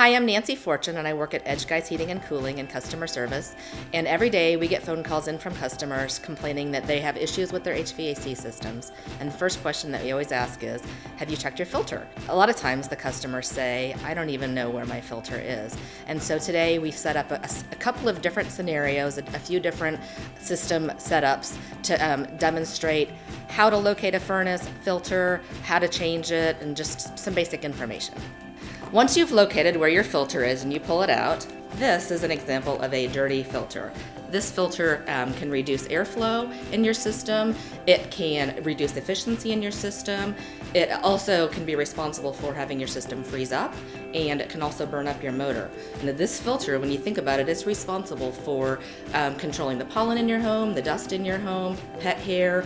Hi, I'm Nancy Fortune, and I work at Edge Guys Heating and Cooling and Customer Service. And every day we get phone calls in from customers complaining that they have issues with their HVAC systems. And the first question that we always ask is, have you checked your filter? A lot of times the customers say, I don't even know where my filter is. And so today we set up a couple of different scenarios, a few different system setups to demonstrate how to locate a furnace filter, how to change it, and just some basic information. Once you've located where your filter is and you pull it out, this is an example of a dirty filter. This filter can reduce airflow in your system. It can reduce efficiency in your system. It also can be responsible for having your system freeze up, and it can also burn up your motor. And this filter, when you think about it, is responsible for controlling the pollen in your home, the dust in your home, pet hair.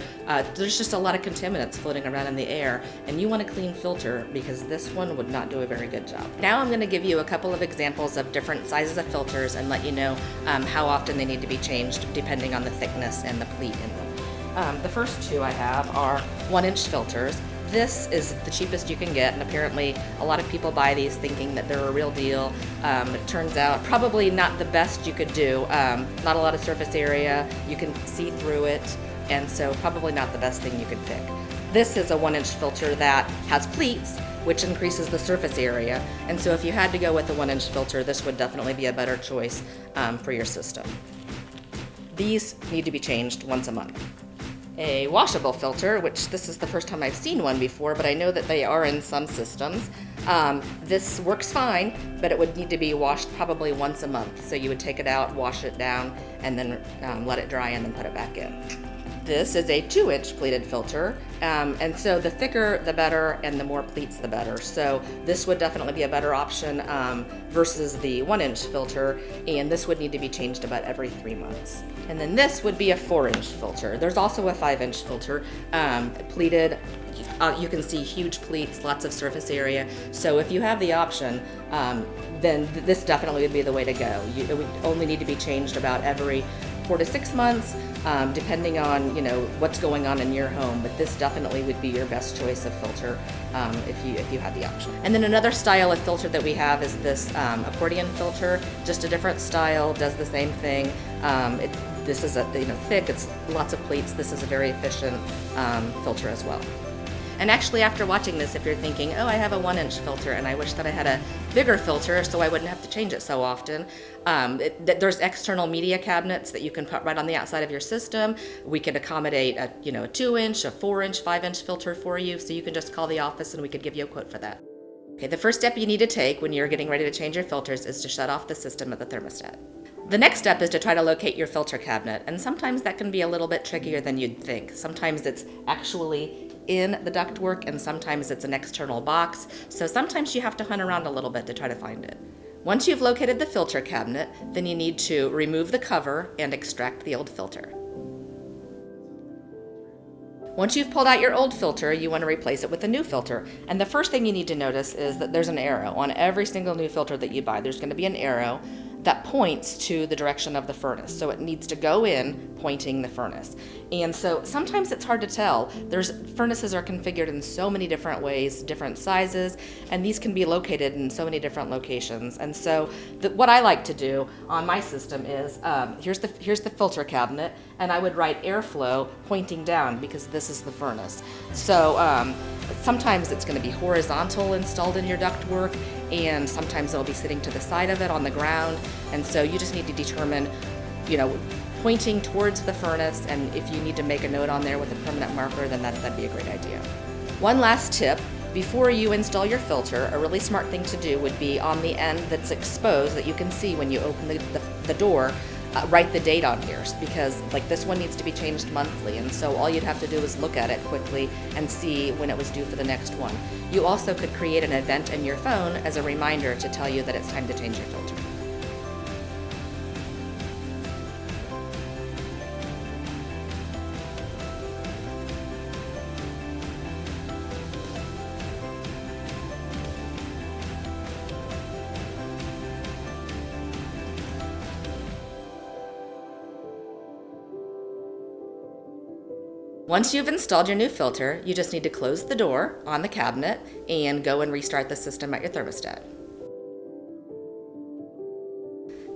There's just a lot of contaminants floating around in the air, and you want a clean filter because this one would not do a very good job. Now I'm going to give you a couple of examples of different sizes of filters and let you know how often they need to be changed depending on the thickness and the pleat in them. The first two I have are 1-inch filters. This is the cheapest you can get, and apparently a lot of people buy these thinking that they're a real deal. It turns out probably not the best you could do. Not a lot of surface area, you can see through it, and so probably not the best thing you could pick. This is a 1-inch filter that has pleats, which increases the surface area, and so if you had to go with a 1-inch filter, this would definitely be a better choice for your system. These need to be changed once a month. A washable filter, which this is the first time I've seen one before, but I know that they are in some systems. This works fine, but it would need to be washed probably once a month. So you would take it out, wash it down, and then let it dry and then put it back in. This is a 2-inch pleated filter, and so the thicker the better and the more pleats the better. So this would definitely be a better option versus the 1-inch filter, and this would need to be changed about every 3 months. And then this would be a 4-inch filter. There's also a 5-inch filter, pleated. You can see huge pleats, lots of surface area. So if you have the option, then this definitely would be the way to go. It would only need to be changed about every 4 to 6 months, depending on what's going on in your home. But this definitely would be your best choice of filter if you had the option. And then another style of filter that we have is this accordion filter, just a different style, does the same thing. This is thick, it's lots of pleats. This is a very efficient filter as well. And actually, after watching this, if you're thinking, oh, I have a 1-inch filter and I wish that I had a bigger filter so I wouldn't have to change it so often, there's external media cabinets that you can put right on the outside of your system. We can accommodate a 2-inch, a 4-inch, 5-inch filter for you, so you can just call the office and we could give you a quote for that. Okay, the first step you need to take when you're getting ready to change your filters is to shut off the system at the thermostat. The next step is to try to locate your filter cabinet, and sometimes that can be a little bit trickier than you'd think. Sometimes it's actually in the ductwork, and sometimes it's an external box, so sometimes you have to hunt around a little bit to try to find it. Once you've located the filter cabinet, then you need to remove the cover and extract the old filter. Once you've pulled out your old filter, you want to replace it with a new filter. And the first thing you need to notice is that there's an arrow. On every single new filter that you buy, there's going to be an arrow that points to the direction of the furnace. So it needs to go in pointing the furnace. And so sometimes it's hard to tell. Furnaces are configured in so many different ways, different sizes, and these can be located in so many different locations. And so what I like to do on my system is, here's the filter cabinet, and I would write airflow pointing down because this is the furnace. So sometimes it's going to be horizontal installed in your ductwork, and sometimes it'll be sitting to the side of it on the ground. And so you just need to determine, pointing towards the furnace, and if you need to make a note on there with a permanent marker, then that'd be a great idea. One last tip, before you install your filter, a really smart thing to do would be on the end that's exposed that you can see when you open the door, write the date on here, because like this one needs to be changed monthly, and so all you'd have to do is look at it quickly and see when it was due for the next one. You also could create an event in your phone as a reminder to tell you that it's time to change your filter. Once you've installed your new filter, you just need to close the door on the cabinet and go and restart the system at your thermostat.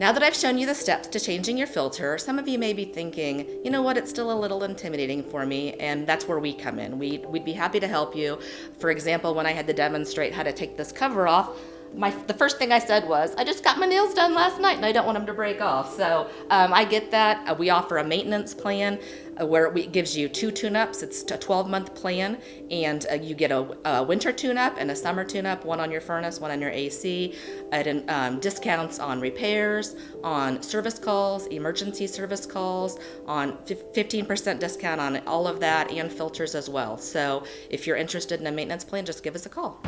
Now that I've shown you the steps to changing your filter, some of you may be thinking, you know what, it's still a little intimidating for me, and that's where we come in. We'd be happy to help you. For example, when I had to demonstrate how to take this cover off, the first thing I said was, I just got my nails done last night and I don't want them to break off. So I get that. We offer a maintenance plan where it gives you 2 tune-ups. It's a 12-month plan, and you get a winter tune-up and a summer tune-up, one on your furnace, one on your AC, at discounts on repairs, on service calls, emergency service calls, on 15% discount on all of that, and filters as well. So if you're interested in a maintenance plan, just give us a call.